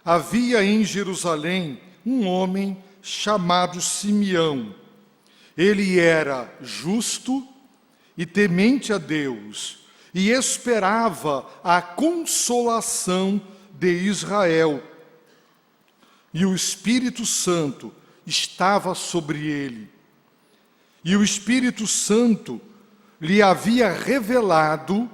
Havia em Jerusalém um homem chamado Simeão. Ele era justo e temente a Deus, e esperava a consolação de Israel. E o Espírito Santo estava sobre ele. E o Espírito Santo lhe havia revelado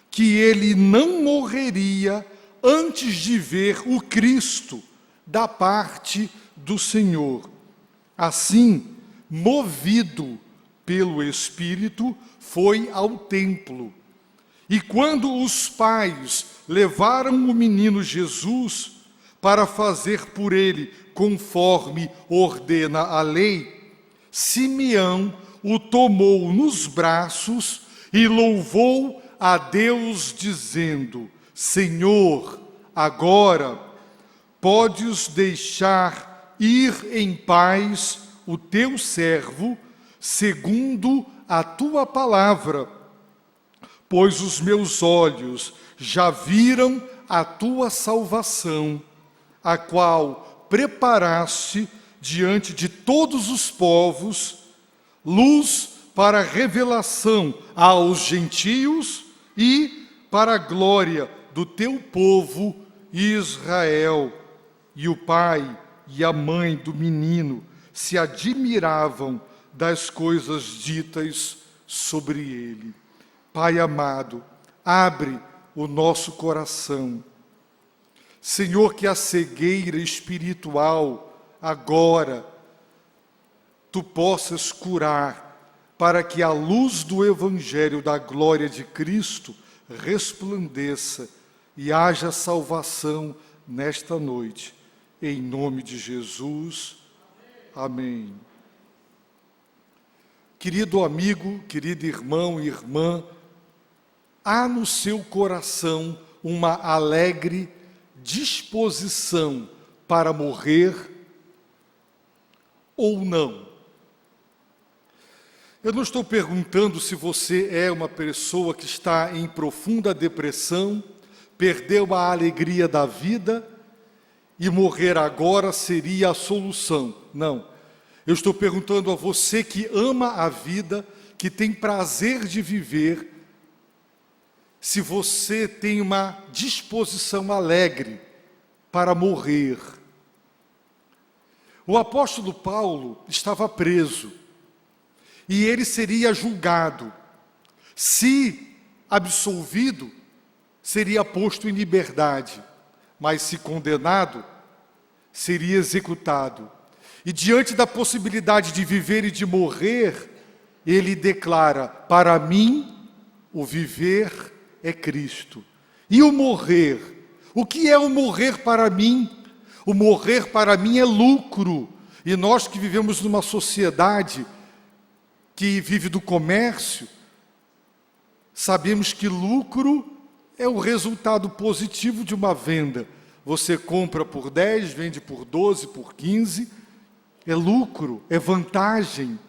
que ele não morreria antes de ver o Cristo da parte do Senhor. Assim, movido pelo Espírito, foi ao templo. E quando os pais levaram o menino Jesus para fazer por ele conforme ordena a lei, Simeão o tomou nos braços e louvou a Deus, dizendo: Senhor, agora podes deixar ir em paz o teu servo, segundo a tua palavra, pois os meus olhos já viram a tua salvação, a qual preparaste diante de todos os povos, luz para revelação aos gentios e para a glória do teu povo Israel. E o pai e a mãe do menino se admiravam das coisas ditas sobre ele. Pai amado, abre o nosso coração. Senhor, que a cegueira espiritual agora tu possas curar, para que a luz do Evangelho da glória de Cristo resplandeça e haja salvação nesta noite. Em nome de Jesus. Amém. Querido amigo, querido irmão e irmã, há no seu coração uma alegre disposição para morrer ou não? Eu não estou perguntando se você é uma pessoa que está em profunda depressão, perdeu a alegria da vida e morrer agora seria a solução. Não. Eu estou perguntando a você que ama a vida, que tem prazer de viver, se você tem uma disposição alegre para morrer. O apóstolo Paulo estava preso e ele seria julgado. Se absolvido, seria posto em liberdade, mas se condenado, seria executado. E diante da possibilidade de viver e de morrer, ele declara: para mim, o viver é Cristo. E o morrer? O que é o morrer para mim? O morrer para mim é lucro. E nós que vivemos numa sociedade que vive do comércio, sabemos que lucro é o resultado positivo de uma venda. Você compra por 10, vende por 12, por 15, é lucro, é vantagem.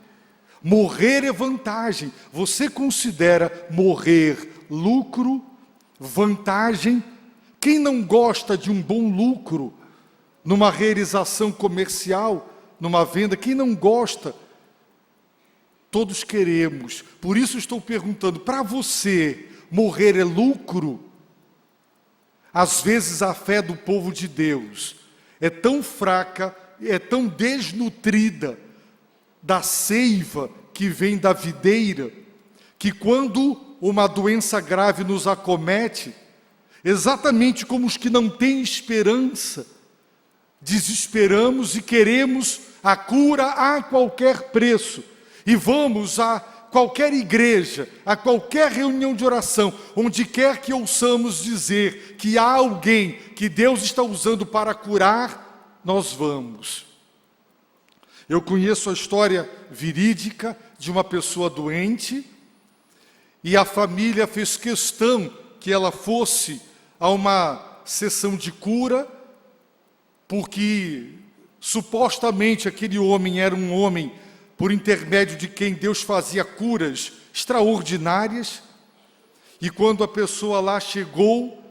Morrer é vantagem. Você considera morrer lucro, vantagem? Quem não gosta de um bom lucro numa realização comercial, numa venda? Quem não gosta? Todos queremos. Por isso estou perguntando, para você, morrer é lucro? Às vezes a fé do povo de Deus é tão fraca, é tão desnutrida da seiva que vem da videira, que quando uma doença grave nos acomete, exatamente como os que não têm esperança, desesperamos e queremos a cura a qualquer preço. E vamos a qualquer igreja, a qualquer reunião de oração, onde quer que ouçamos dizer que há alguém que Deus está usando para curar, nós vamos. Eu conheço a história verídica de uma pessoa doente, e a família fez questão que ela fosse a uma sessão de cura, porque supostamente aquele homem era um homem por intermédio de quem Deus fazia curas extraordinárias. E quando a pessoa lá chegou,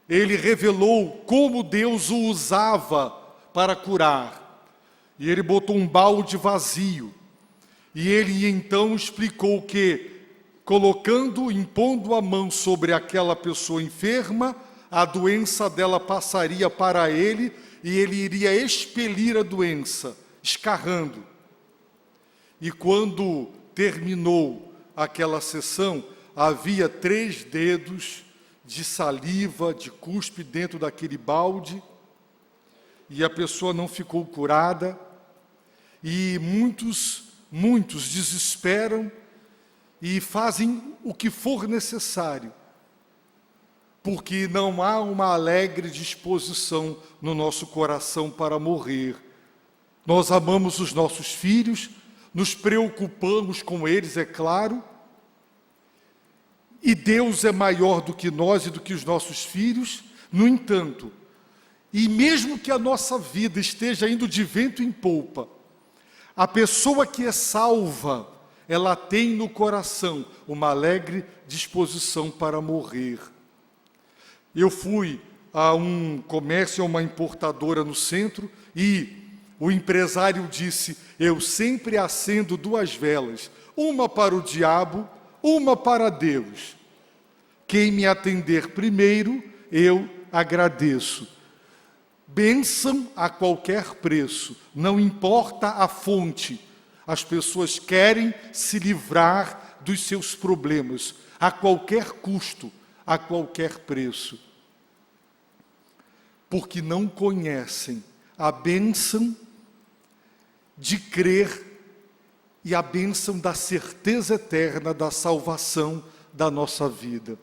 ele revelou como Deus o usava para curar. E ele botou um balde vazio. E ele então explicou que, impondo a mão sobre aquela pessoa enferma, a doença dela passaria para ele e ele iria expelir a doença, escarrando. E quando terminou aquela sessão, havia 3 dedos de saliva, de cuspe dentro daquele balde, e a pessoa não ficou curada, e muitos desesperam e fazem o que for necessário, porque não há uma alegre disposição no nosso coração para morrer. Nós amamos os nossos filhos, nos preocupamos com eles, é claro, e Deus é maior do que nós e do que os nossos filhos. No entanto, e mesmo que a nossa vida esteja indo de vento em polpa, a pessoa que é salva, ela tem no coração uma alegre disposição para morrer. Eu fui a um comércio, a uma importadora no centro, e o empresário disse: eu sempre acendo 2 velas, uma para o diabo, uma para Deus. Quem me atender primeiro, eu agradeço. Bênção a qualquer preço, não importa a fonte. As pessoas querem se livrar dos seus problemas, a qualquer custo, a qualquer preço. Porque não conhecem a bênção de crer e a bênção da certeza eterna da salvação da nossa vida.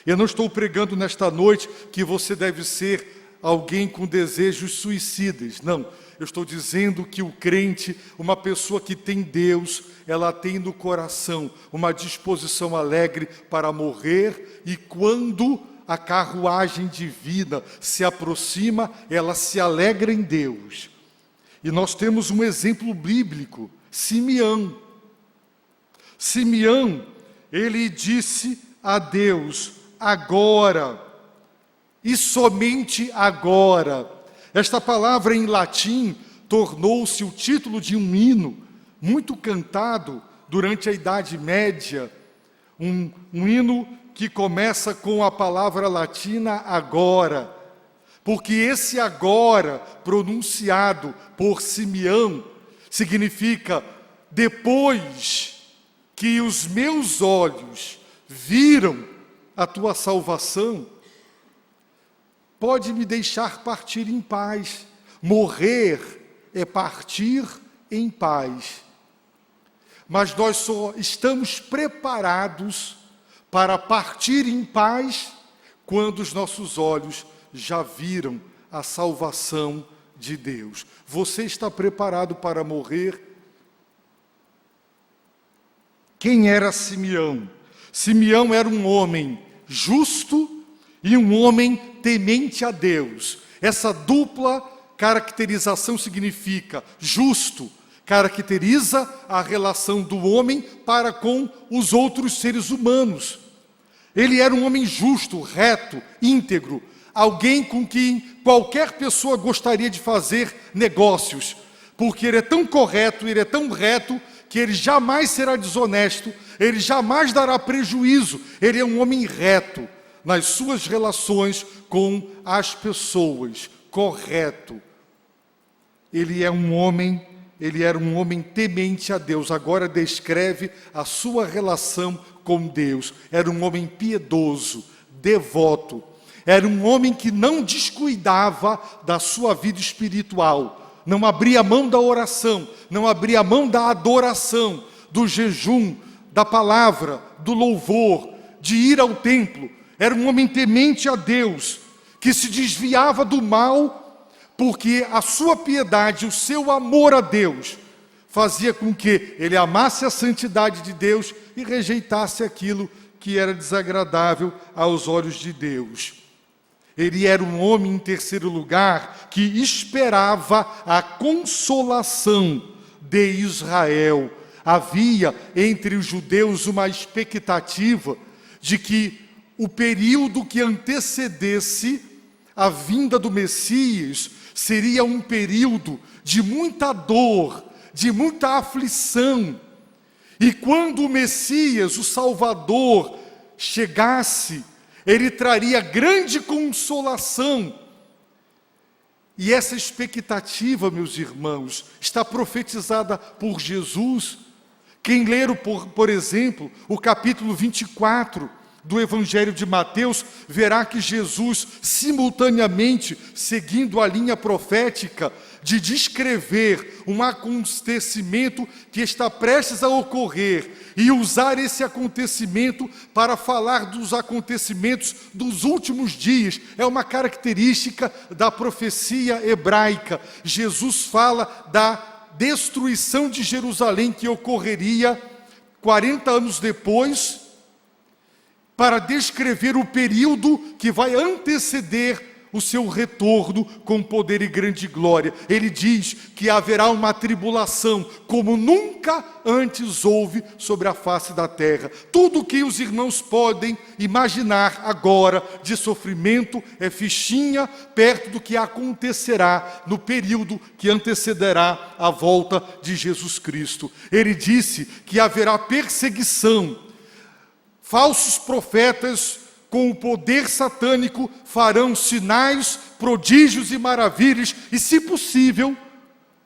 Eu não estou pregando nesta noite que você deve ser alguém com desejos suicidas, não. Eu estou dizendo que o crente, uma pessoa que tem Deus, ela tem no coração uma disposição alegre para morrer, e quando a carruagem divina se aproxima, ela se alegra em Deus. E nós temos um exemplo bíblico, Simeão. Simeão, ele disse a Deus: agora, e somente agora. Esta palavra em latim tornou-se o título de um hino muito cantado durante a Idade Média, um hino que começa com a palavra latina agora, porque esse agora, pronunciado por Simeão, significa: depois que os meus olhos viram a tua salvação, pode me deixar partir em paz. Morrer é partir em paz. Mas nós só estamos preparados para partir em paz quando os nossos olhos já viram a salvação de Deus. Você está preparado para morrer? Quem era Simeão? Simeão era um homem justo e um homem temente a Deus. Essa dupla caracterização significa: justo, caracteriza a relação do homem para com os outros seres humanos. Ele era um homem justo, reto, íntegro, alguém com quem qualquer pessoa gostaria de fazer negócios, porque ele é tão correto, ele é tão reto, que ele jamais será desonesto, ele jamais dará prejuízo. Ele é um homem reto nas suas relações com as pessoas, correto. Ele era um homem temente a Deus. Agora descreve a sua relação com Deus. Era um homem piedoso, devoto. Era um homem que não descuidava da sua vida espiritual. Não abria mão da oração, não abria mão da adoração, do jejum, da palavra, do louvor, de ir ao templo. Era um homem temente a Deus, que se desviava do mal, porque a sua piedade, o seu amor a Deus, fazia com que ele amasse a santidade de Deus e rejeitasse aquilo que era desagradável aos olhos de Deus. Ele era um homem, em terceiro lugar, que esperava a consolação de Israel. Havia entre os judeus uma expectativa de que o período que antecedesse a vinda do Messias seria um período de muita dor, de muita aflição. E quando o Messias, o Salvador, chegasse, ele traria grande consolação. E essa expectativa, meus irmãos, está profetizada por Jesus. Quem ler, por exemplo, o capítulo 24 do Evangelho de Mateus, verá que Jesus, simultaneamente, seguindo a linha profética de descrever um acontecimento que está prestes a ocorrer e usar esse acontecimento para falar dos acontecimentos dos últimos dias, é uma característica da profecia hebraica. Jesus fala da destruição de Jerusalém que ocorreria 40 anos depois, para descrever o período que vai anteceder o seu retorno com poder e grande glória. Ele diz que haverá uma tribulação como nunca antes houve sobre a face da terra. Tudo o que os irmãos podem imaginar agora de sofrimento é fichinha perto do que acontecerá no período que antecederá a volta de Jesus Cristo. Ele disse que haverá perseguição. Falsos profetas, com o poder satânico, farão sinais, prodígios e maravilhas, e se possível,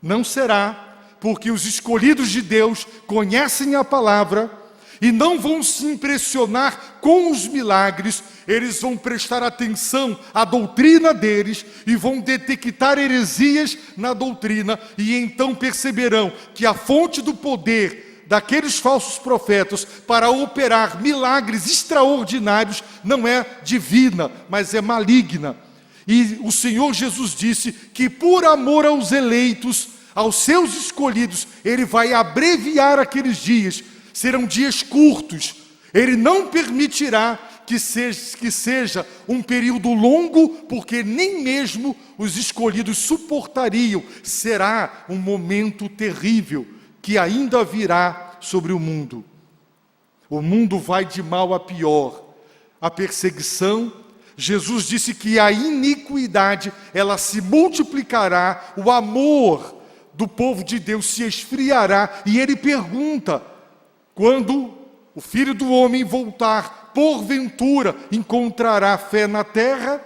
não será, porque os escolhidos de Deus conhecem a palavra e não vão se impressionar com os milagres, eles vão prestar atenção à doutrina deles e vão detectar heresias na doutrina, e então perceberão que a fonte do poder daqueles falsos profetas para operar milagres extraordinários não é divina, mas é maligna. E o Senhor Jesus disse que por amor aos eleitos, aos seus escolhidos, Ele vai abreviar aqueles dias. Serão dias curtos. Ele não permitirá que seja um período longo, porque nem mesmo os escolhidos suportariam. Será um momento terrível que ainda virá sobre o mundo. O mundo vai de mal a pior. A perseguição, Jesus disse que a iniquidade, ela se multiplicará, o amor do povo de Deus se esfriará, e ele pergunta, quando o Filho do Homem voltar, porventura encontrará fé na terra?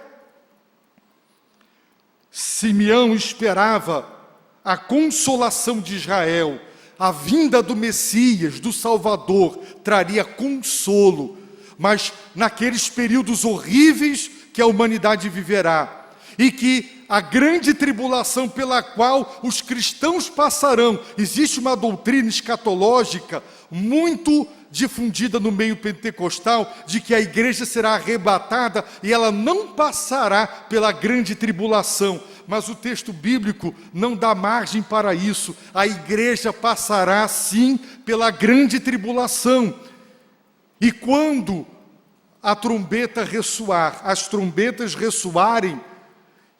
Simeão esperava a consolação de Israel. A vinda do Messias, do Salvador, traria consolo, mas naqueles períodos horríveis que a humanidade viverá, e que a grande tribulação pela qual os cristãos passarão, existe uma doutrina escatológica muito difundida no meio pentecostal, de que a igreja será arrebatada e ela não passará pela grande tribulação. Mas o texto bíblico não dá margem para isso. A igreja passará sim pela grande tribulação. E quando a trombeta ressoar, as trombetas ressoarem,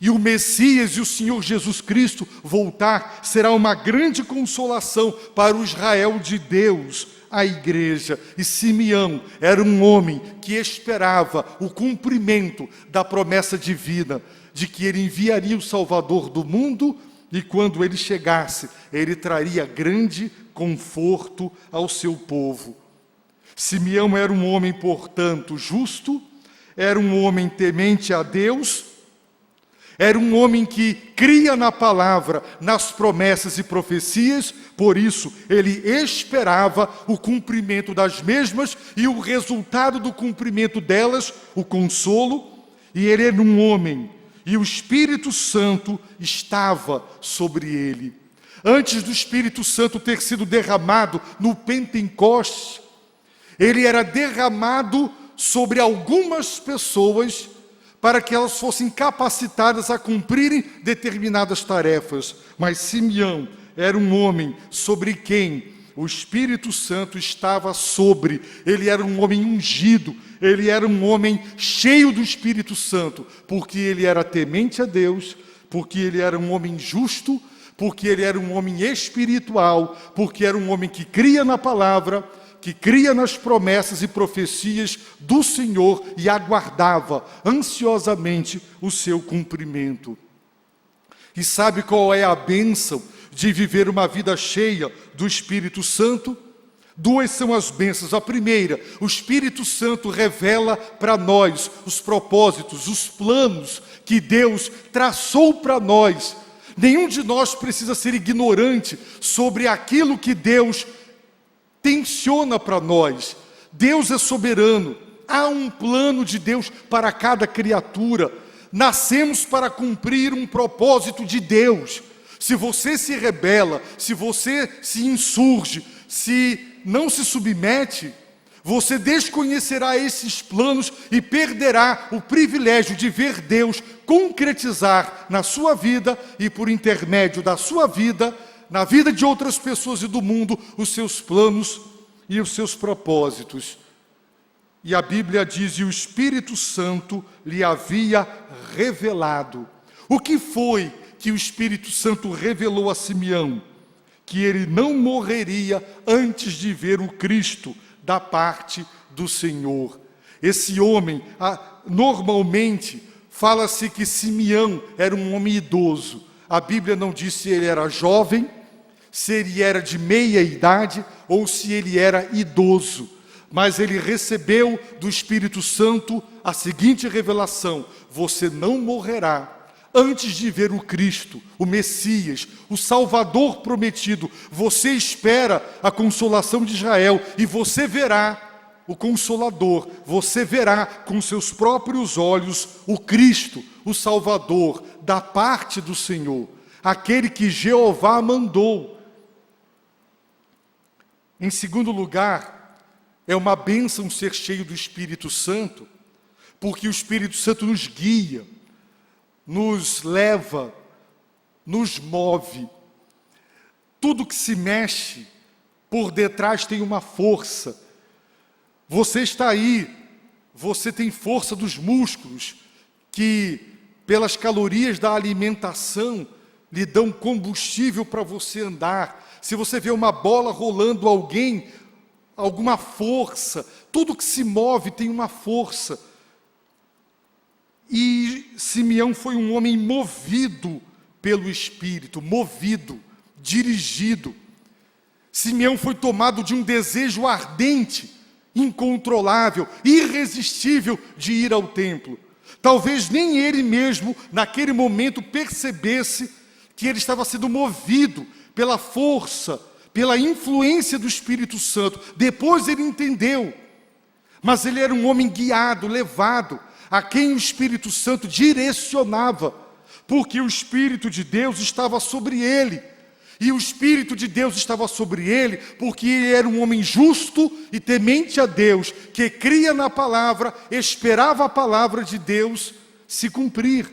e o Messias e o Senhor Jesus Cristo voltar, será uma grande consolação para o Israel de Deus, a igreja. E Simeão era um homem que esperava o cumprimento da promessa divina, de que ele enviaria o Salvador do mundo, e quando ele chegasse, ele traria grande conforto ao seu povo. Simeão era um homem, portanto, justo, era um homem temente a Deus, era um homem que cria na palavra, nas promessas e profecias, por isso ele esperava o cumprimento das mesmas e o resultado do cumprimento delas, o consolo, e ele era um homem, e o Espírito Santo estava sobre ele. Antes do Espírito Santo ter sido derramado no Pentecostes, ele era derramado sobre algumas pessoas para que elas fossem capacitadas a cumprirem determinadas tarefas. Mas Simeão era um homem sobre quem o Espírito Santo estava sobre. Ele era um homem ungido, ele era um homem cheio do Espírito Santo, porque ele era temente a Deus, porque ele era um homem justo, porque ele era um homem espiritual, porque era um homem que cria na palavra, que cria nas promessas e profecias do Senhor e aguardava ansiosamente o seu cumprimento. E sabe qual é a bênção de viver uma vida cheia do Espírito Santo? Duas são as bênçãos. A primeira, o Espírito Santo revela para nós os propósitos, os planos que Deus traçou para nós. Nenhum de nós precisa ser ignorante sobre aquilo que Deus tenciona para nós. Deus é soberano. Há um plano de Deus para cada criatura. Nascemos para cumprir um propósito de Deus. Se você se rebela, se você se insurge, se não se submete, você desconhecerá esses planos e perderá o privilégio de ver Deus concretizar na sua vida e por intermédio da sua vida, na vida de outras pessoas e do mundo, os seus planos e os seus propósitos. E a Bíblia diz, e o Espírito Santo lhe havia revelado. O que foi que o Espírito Santo revelou a Simeão? Que ele não morreria antes de ver o Cristo da parte do Senhor. Esse homem, normalmente, fala-se que Simeão era um homem idoso. A Bíblia não diz se ele era jovem, se ele era de meia idade ou se ele era idoso. Mas ele recebeu do Espírito Santo a seguinte revelação: você não morrerá antes de ver o Cristo, o Messias, o Salvador prometido. Você espera a consolação de Israel e você verá o Consolador. Você verá com seus próprios olhos o Cristo, o Salvador, da parte do Senhor, aquele que Jeová mandou. Em segundo lugar, é uma bênção ser cheio do Espírito Santo, porque o Espírito Santo nos guia, nos leva, nos move. Tudo que se mexe, por detrás tem uma força. Você está aí, você tem força dos músculos, que pelas calorias da alimentação, lhe dão combustível para você andar. Se você vê uma bola rolando alguém, alguma força, tudo que se move tem uma força. E Simeão foi um homem movido pelo Espírito, movido, dirigido. Simeão foi tomado de um desejo ardente, incontrolável, irresistível de ir ao templo. Talvez nem ele mesmo, naquele momento, percebesse que ele estava sendo movido pela força, pela influência do Espírito Santo. Depois ele entendeu. Mas ele era um homem guiado, levado, a quem o Espírito Santo direcionava, porque o Espírito de Deus estava sobre ele. E o Espírito de Deus estava sobre ele, porque ele era um homem justo e temente a Deus, que cria na palavra, esperava a palavra de Deus se cumprir.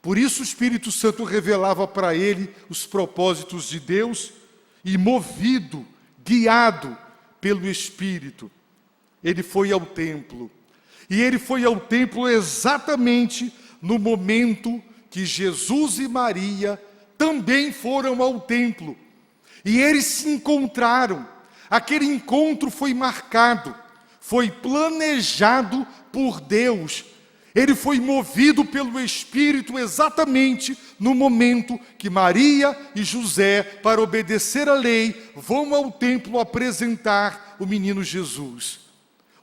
Por isso o Espírito Santo revelava para ele os propósitos de Deus, e movido, guiado pelo Espírito, ele foi ao templo. E ele foi ao templo exatamente no momento que Jesus e Maria também foram ao templo. E eles se encontraram. Aquele encontro foi marcado, foi planejado por Deus. Ele foi movido pelo Espírito exatamente no momento que Maria e José, para obedecer à lei, vão ao templo apresentar o menino Jesus.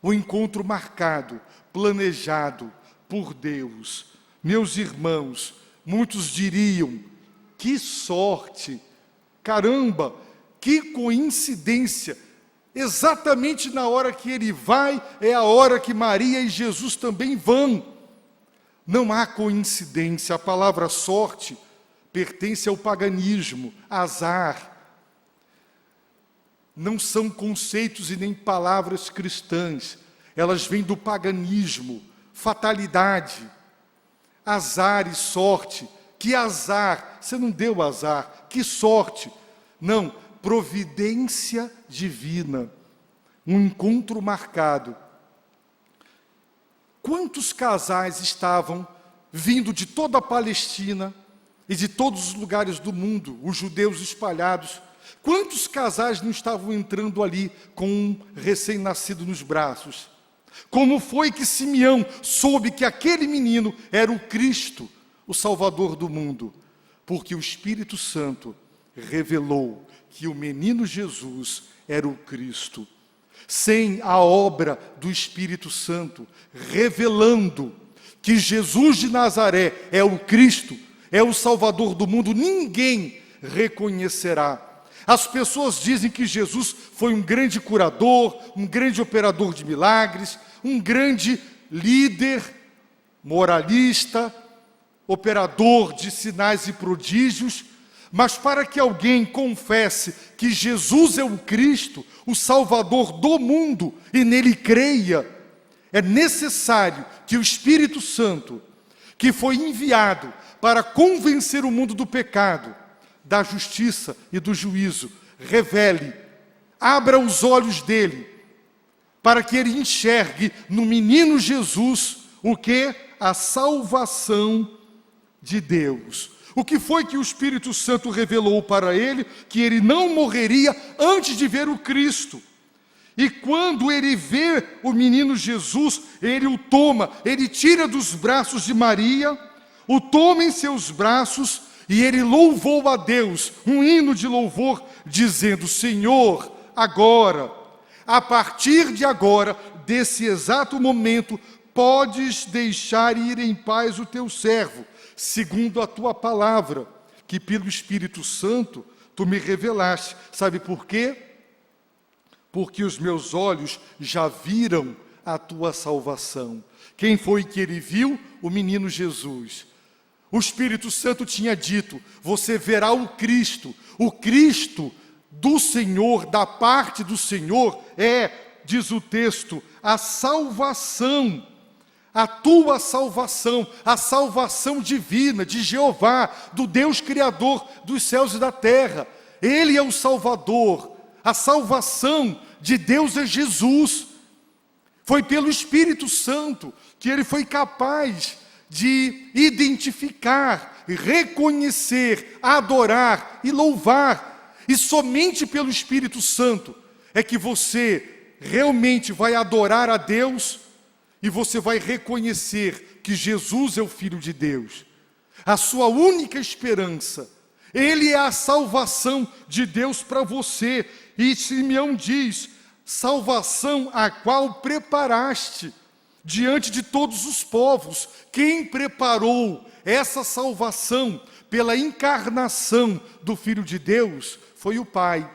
O encontro marcado, planejado por Deus. Meus irmãos, muitos diriam, que sorte, caramba, que coincidência. Exatamente na hora que ele vai, é a hora que Maria e Jesus também vão. Não há coincidência. A palavra sorte pertence ao paganismo, azar. Não são conceitos e nem palavras cristãs. Elas vêm do paganismo, fatalidade, azar e sorte. Que azar, você não deu azar, que sorte. Não, providência divina, um encontro marcado. Quantos casais estavam vindo de toda a Palestina e de todos os lugares do mundo, os judeus espalhados Quantos casais não estavam entrando ali com um recém-nascido nos braços? Como foi que Simeão soube que aquele menino era o Cristo, o Salvador do mundo? Porque o Espírito Santo revelou que o menino Jesus era o Cristo. Sem a obra do Espírito Santo, revelando que Jesus de Nazaré é o Cristo, é o Salvador do mundo, ninguém reconhecerá. As pessoas dizem que Jesus foi um grande curador, um grande operador de milagres, um grande líder, moralista, operador de sinais e prodígios, mas para que alguém confesse que Jesus é o Cristo, o Salvador do mundo, e nele creia, é necessário que o Espírito Santo, que foi enviado para convencer o mundo do pecado, da justiça e do juízo, revele, abra os olhos dele, para que ele enxergue no menino Jesus o que? A salvação de Deus. O que foi que o Espírito Santo revelou para ele? Que ele não morreria antes de ver o Cristo. E quando ele vê o menino Jesus, ele o toma, ele tira dos braços de Maria, o toma em seus braços, e ele louvou a Deus, um hino de louvor, dizendo: Senhor, agora, a partir de agora, desse exato momento, podes deixar ir em paz o teu servo, segundo a tua palavra, que pelo Espírito Santo tu me revelaste. Sabe por quê? Porque os meus olhos já viram a tua salvação. Quem foi que ele viu? O menino Jesus. O Espírito Santo tinha dito: você verá o Cristo do Senhor, da parte do Senhor, diz o texto, a salvação, a tua salvação, a salvação divina de Jeová, do Deus Criador dos céus e da terra. Ele é o Salvador, a salvação de Deus é Jesus. Foi pelo Espírito Santo que ele foi capaz de identificar, reconhecer, adorar e louvar. E somente pelo Espírito Santo é que você realmente vai adorar a Deus e você vai reconhecer que Jesus é o Filho de Deus. A sua única esperança. Ele é a salvação de Deus para você. E Simeão diz: salvação a qual preparaste diante de todos os povos. Quem preparou essa salvação pela encarnação do Filho de Deus foi o Pai.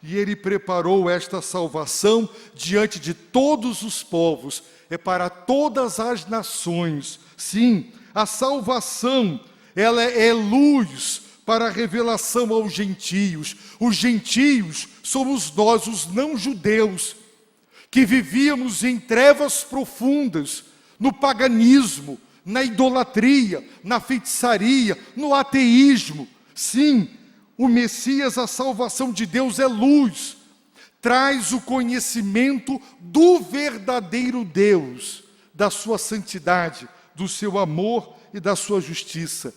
E ele preparou esta salvação diante de todos os povos, é para todas as nações. Sim, a salvação, ela é luz para a revelação aos gentios. Os gentios somos nós, os não-judeus, que vivíamos em trevas profundas, no paganismo, na idolatria, na feitiçaria, no ateísmo. Sim, o Messias, a salvação de Deus, é luz, traz o conhecimento do verdadeiro Deus, da sua santidade, do seu amor e da sua justiça.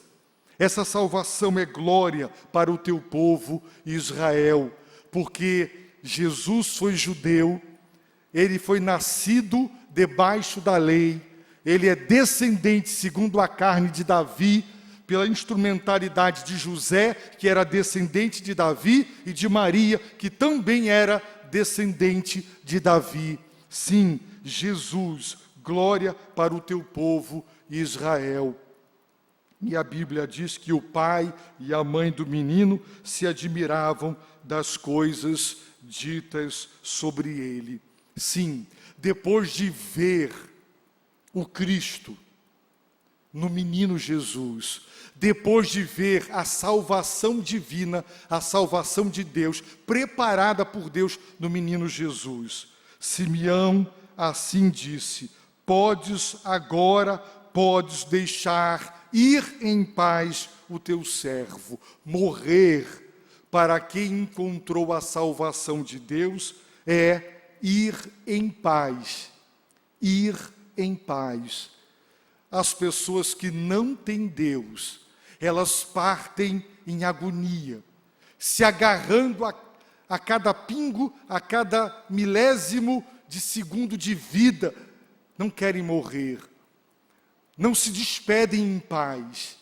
Essa salvação é glória para o teu povo Israel, porque Jesus foi judeu, ele foi nascido debaixo da lei, ele é descendente segundo a carne de Davi, pela instrumentalidade de José, que era descendente de Davi, e de Maria, que também era descendente de Davi. Sim, Jesus, glória para o teu povo Israel. E a Bíblia diz que o pai e a mãe do menino se admiravam das coisas ditas sobre ele. Sim, depois de ver o Cristo no menino Jesus, depois de ver a salvação divina, a salvação de Deus, preparada por Deus no menino Jesus, Simeão assim disse: podes deixar ir em paz o teu servo. Morrer para quem encontrou a salvação de Deus é ir em paz. Ir em paz. As pessoas que não têm Deus, elas partem em agonia, se agarrando a cada pingo, a cada milésimo de segundo de vida, não querem morrer, não se despedem em paz.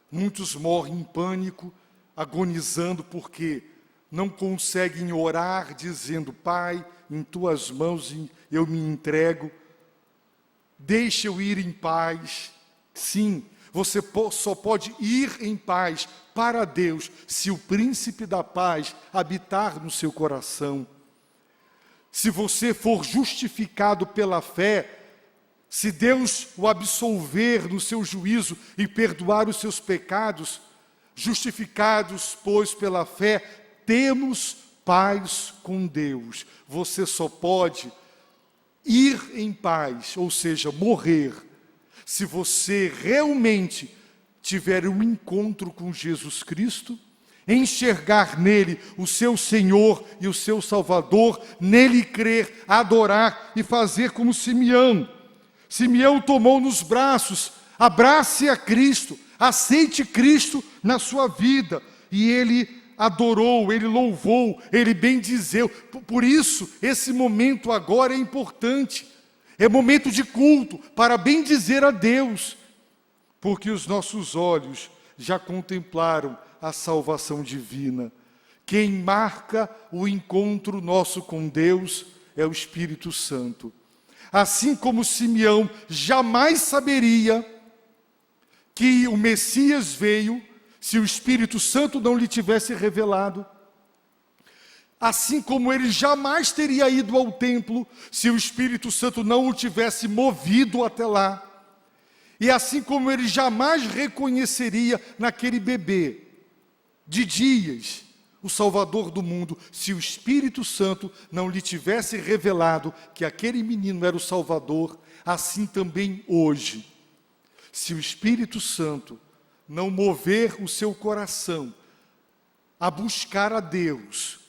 Muitos morrem em pânico, agonizando porque não conseguem orar, dizendo: Pai, em tuas mãos eu me entrego, deixa eu ir em paz. Sim, você só pode ir em paz para Deus se o príncipe da paz habitar no seu coração. Se você for justificado pela fé, se Deus o absolver no seu juízo e perdoar os seus pecados, justificados, pois, pela fé, temos paz com Deus. Você só pode ir em paz, ou seja, morrer, se você realmente tiver um encontro com Jesus Cristo, enxergar nele o seu Senhor e o seu Salvador, nele crer, adorar e fazer como Simeão. Simeão tomou nos braços: abrace a Cristo, aceite Cristo na sua vida. E ele adorou, ele louvou, ele bendizeu. Por isso, esse momento agora é importante. É momento de culto para bendizer a Deus, porque os nossos olhos já contemplaram a salvação divina. Quem marca o encontro nosso com Deus é o Espírito Santo. Assim como Simeão jamais saberia que o Messias veio se o Espírito Santo não lhe tivesse revelado, assim como ele jamais teria ido ao templo se o Espírito Santo não o tivesse movido até lá, e assim como ele jamais reconheceria naquele bebê de dias o Salvador do mundo, se o Espírito Santo não lhe tivesse revelado que aquele menino era o Salvador, assim também hoje, se o Espírito Santo não mover o seu coração a buscar a Deus,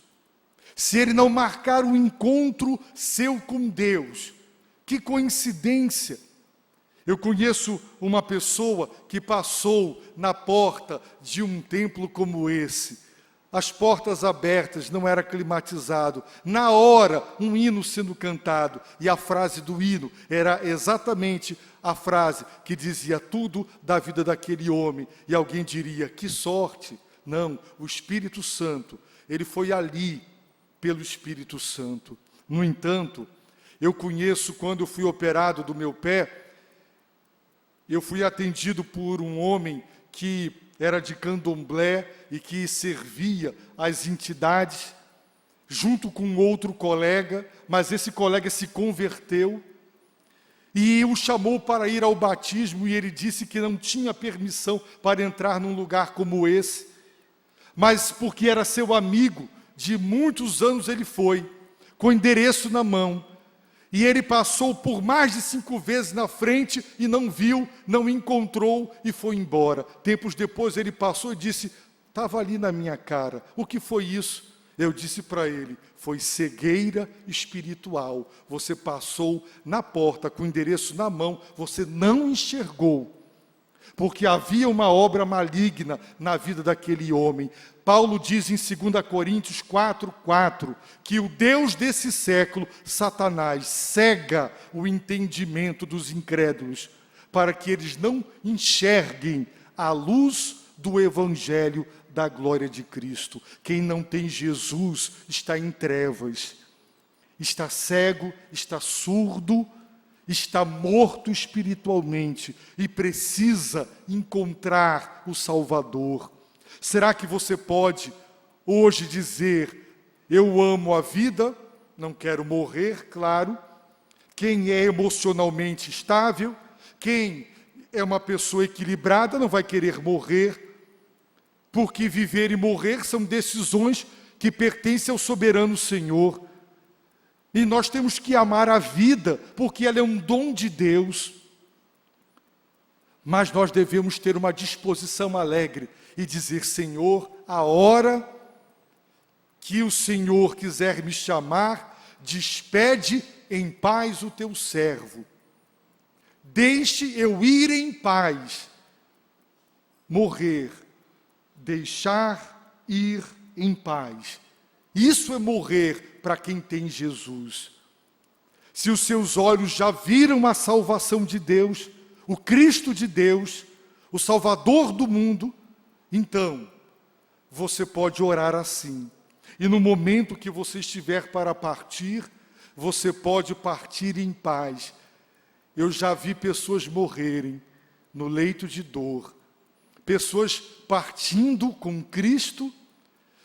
se ele não marcar um encontro seu com Deus, que coincidência! Eu conheço uma pessoa que passou na porta de um templo como esse, as portas abertas, não era climatizado. Na hora, um hino sendo cantado, e a frase do hino era exatamente a frase que dizia tudo da vida daquele homem. E alguém diria: que sorte! Não, o Espírito Santo, ele foi ali pelo Espírito Santo. No entanto, eu conheço, quando eu fui operado do meu pé, eu fui atendido por um homem que era de candomblé e que servia as entidades, junto com outro colega, mas esse colega se converteu, e o chamou para ir ao batismo, e ele disse que não tinha permissão para entrar num lugar como esse, mas porque era seu amigo, de muitos anos ele foi, com endereço na mão, e ele passou por mais de 5 vezes na frente e não viu, não encontrou e foi embora. Tempos depois ele passou e disse: estava ali na minha cara. O que foi isso? Eu disse para ele: foi cegueira espiritual. Você passou na porta com o endereço na mão, você não enxergou, porque havia uma obra maligna na vida daquele homem. Paulo diz em 2 Coríntios 4:4 que o Deus desse século, Satanás, cega o entendimento dos incrédulos, para que eles não enxerguem a luz do Evangelho da glória de Cristo. Quem não tem Jesus está em trevas, está cego, está surdo, está morto espiritualmente e precisa encontrar o Salvador. Será que você pode hoje dizer: eu amo a vida, não quero morrer? Claro. Quem é emocionalmente estável, quem é uma pessoa equilibrada, não vai querer morrer, porque viver e morrer são decisões que pertencem ao soberano Senhor. E nós temos que amar a vida, porque ela é um dom de Deus. Mas nós devemos ter uma disposição alegre e dizer: Senhor, a hora que o Senhor quiser me chamar, despede em paz o teu servo. Deixe eu ir em paz. Morrer, deixar ir em paz. Isso é morrer para quem tem Jesus. Se os seus olhos já viram a salvação de Deus, o Cristo de Deus, o Salvador do mundo, então você pode orar assim. E no momento que você estiver para partir, você pode partir em paz. Eu já vi pessoas morrerem no leito de dor, pessoas partindo com Cristo,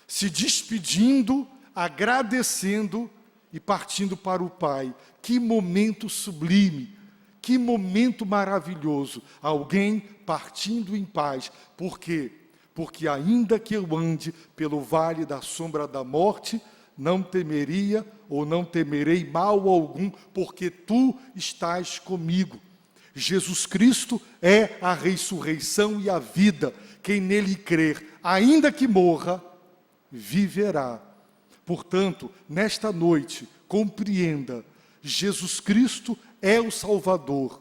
se despedindo, agradecendo e partindo para o Pai. Que momento sublime, que momento maravilhoso. Alguém partindo em paz. Por quê? Porque ainda que eu ande pelo vale da sombra da morte, não temeria ou não temerei mal algum, porque tu estás comigo. Jesus Cristo é a ressurreição e a vida. Quem nele crer, ainda que morra, viverá. Portanto, nesta noite, compreenda, Jesus Cristo é o Salvador.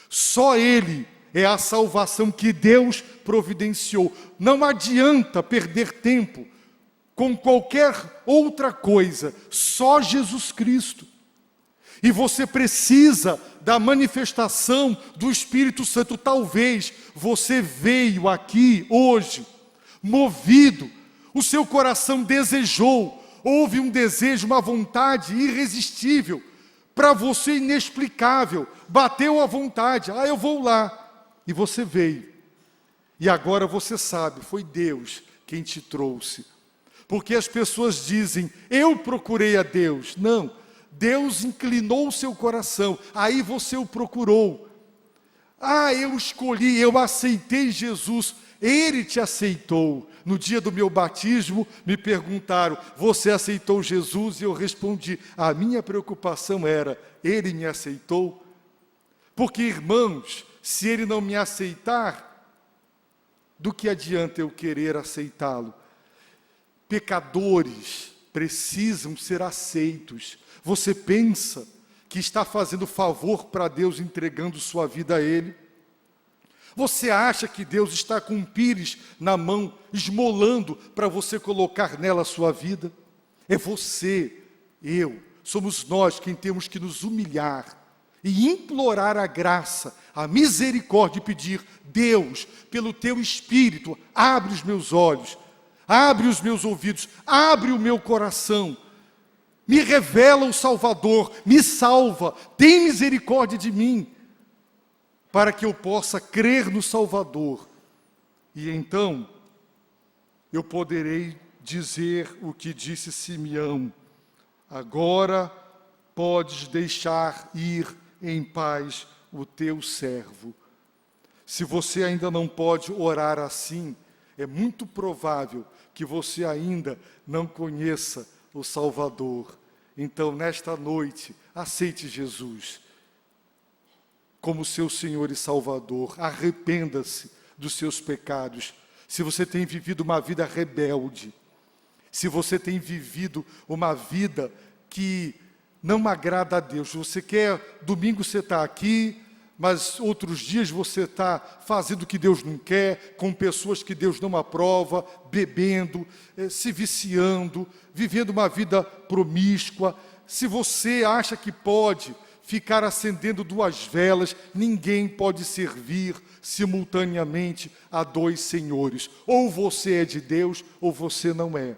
Só Ele é a salvação que Deus providenciou. Não adianta perder tempo com qualquer outra coisa, só Jesus Cristo. E você precisa da manifestação do Espírito Santo. Talvez você veio aqui hoje, movido, o seu coração desejou, houve um desejo, uma vontade irresistível, para você inexplicável, bateu a vontade, eu vou lá, e você veio. E agora você sabe, foi Deus quem te trouxe. Porque as pessoas dizem, eu procurei a Deus. Não, Deus inclinou o seu coração, aí você o procurou. Eu escolhi, eu aceitei Jesus, Ele te aceitou. No dia do meu batismo, me perguntaram, você aceitou Jesus? E eu respondi, a minha preocupação era, Ele me aceitou? Porque, irmãos, se Ele não me aceitar, do que adianta eu querer aceitá-lo? Pecadores precisam ser aceitos. Você pensa que está fazendo favor para Deus entregando sua vida a Ele? Você acha que Deus está com um pires na mão, esmolando para você colocar nela a sua vida? É você, eu, somos nós quem temos que nos humilhar e implorar a graça, a misericórdia e pedir, Deus, pelo Teu Espírito, abre os meus olhos, abre os meus ouvidos, abre o meu coração, me revela o Salvador, me salva, tem misericórdia de mim, para que eu possa crer no Salvador. E então, eu poderei dizer o que disse Simeão, agora podes deixar ir em paz o teu servo. Se você ainda não pode orar assim, é muito provável que você ainda não conheça o Salvador. Então, nesta noite, aceite Jesus como seu Senhor e Salvador. Arrependa-se dos seus pecados. Se você tem vivido uma vida rebelde, se você tem vivido uma vida que não agrada a Deus, você quer, domingo você está aqui, mas outros dias você está fazendo o que Deus não quer, com pessoas que Deus não aprova, bebendo, se viciando, vivendo uma vida promíscua. Se você acha que pode ficar acendendo 2 velas, ninguém pode servir simultaneamente a 2 senhores. Ou você é de Deus, ou você não é.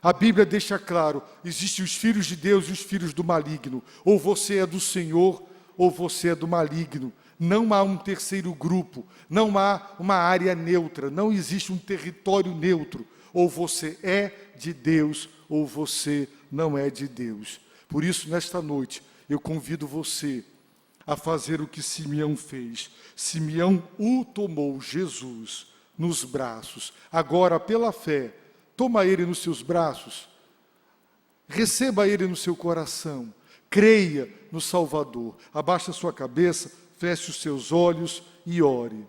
A Bíblia deixa claro, existem os filhos de Deus e os filhos do maligno. Ou você é do Senhor, ou você é do maligno. Não há um terceiro grupo, não há uma área neutra, não existe um território neutro. Ou você é de Deus, ou você não é de Deus. Por isso, nesta noite, eu convido você a fazer o que Simeão fez. Simeão o tomou, Jesus, nos braços. Agora, pela fé, toma Ele nos seus braços, receba Ele no seu coração, creia no Salvador. Abaixe a sua cabeça, feche os seus olhos e ore.